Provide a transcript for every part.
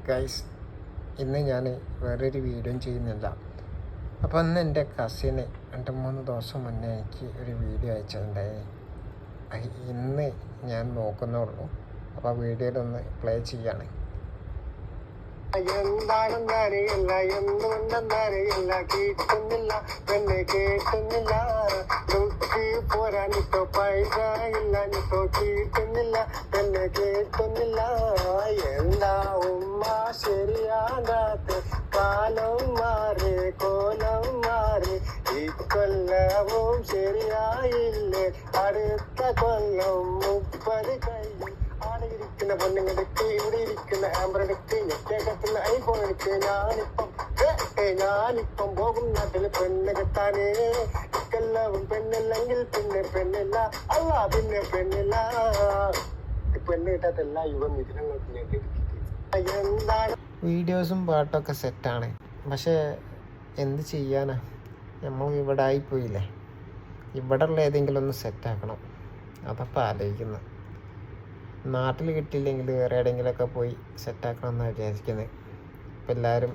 Guys, ഇന്ന് ഞാൻ വേറൊരു വീഡിയോ ചെയ്യുന്നില്ല. അപ്പോൾ അന്ന് എൻ്റെ കസിന് 2-3 ദിവസം മുന്നേ എനിക്ക് ഒരു വീഡിയോ അയച്ചിട്ടുണ്ടായി. ഇന്ന് ഞാൻ നോക്കുന്നുള്ളൂ. അപ്പോൾ ആ വീഡിയോയിലൊന്ന് പ്ലേ ചെയ്യാണ്. എന്താണെന്നറിയില്ല, എന്തുകൊണ്ടെന്നറിയില്ല, കേട്ടുന്നില്ല, പെണ്ണെ കേട്ടുന്നില്ല, ലുക്ക് പോരാനിട്ടോ, പൈസ ഇല്ലാഞ്ഞിട്ടോ, കേട്ടുന്നില്ല, പെണ്ണെ കേട്ടുന്നില്ല. എന്താ ഉമ്മ ശരിയാകാത്ത, കാലം മാറി കോലം മാറി, ഈ കൊല്ലവും ശരിയായില്ലേ, അടുത്ത കൊല്ലം 30 കഴിയും. ആടിയിരിക്കുന്ന പൊണ്ണുങ്ങടുക്ക്, ഇവിടെ ഇരിക്കുന്ന ആമ്പറെടുക്ക്, ഞെട്ടേക്കത്തുന്ന ഐഫോൺ എടുക്ക്. ഞാനിപ്പം പോകും നാട്ടില് പെണ്ണ് കെട്ടാനേ. ഇക്കെല്ലാവും പെണ്ണില്ലെങ്കിൽ പിന്നെ പെണ്ണില്ല, അല്ല പിന്നെ പെണ്ണില്ല. പെണ്ണ് കിട്ടാത്ത എല്ലാ യുവം ഇതിനങ്ങൾക്ക് എന്താണ്. വീഡിയോസും പാട്ടൊക്കെ സെറ്റാണ്, പക്ഷെ എന്ത് ചെയ്യാനാ, നമ്മൾ ഇവിടെ ആയിപ്പോയില്ലേ. ഇവിടെ ഉള്ള ഏതെങ്കിലും ഒന്ന് സെറ്റാക്കണം, അതപ്പോൾ ആലോചിക്കുന്നത്. നാട്ടിൽ കിട്ടിയില്ലെങ്കിൽ വേറെ എവിടെയെങ്കിലുമൊക്കെ പോയി സെറ്റാക്കണമെന്നാണ് വിചാരിക്കുന്നത്. ഇപ്പം എല്ലാവരും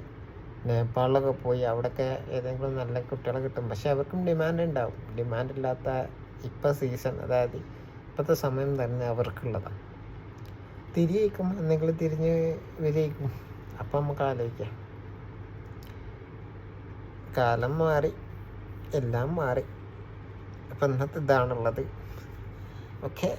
നേപ്പാളിലൊക്കെ പോയി അവിടെയൊക്കെ ഏതെങ്കിലും നല്ല കുട്ടികളെ കിട്ടും. പക്ഷെ അവർക്കും ഡിമാൻഡ് ഉണ്ടാവും. ഡിമാൻഡ് ഇല്ലാത്ത ഇപ്പം സീസൺ, അതായത് ഇപ്പോഴത്തെ സമയം തന്നെ അവർക്കുള്ളതാണ്. തിരിയിക്കും, എന്തെങ്കിലും തിരിഞ്ഞ് വരികയും അപ്പം നമുക്ക് ആലോചിക്കാം. കാലം മാറി, എല്ലാം മാറി. അപ്പം ഇന്നത്തെ ഇതാണുള്ളത്. ഓക്കെ.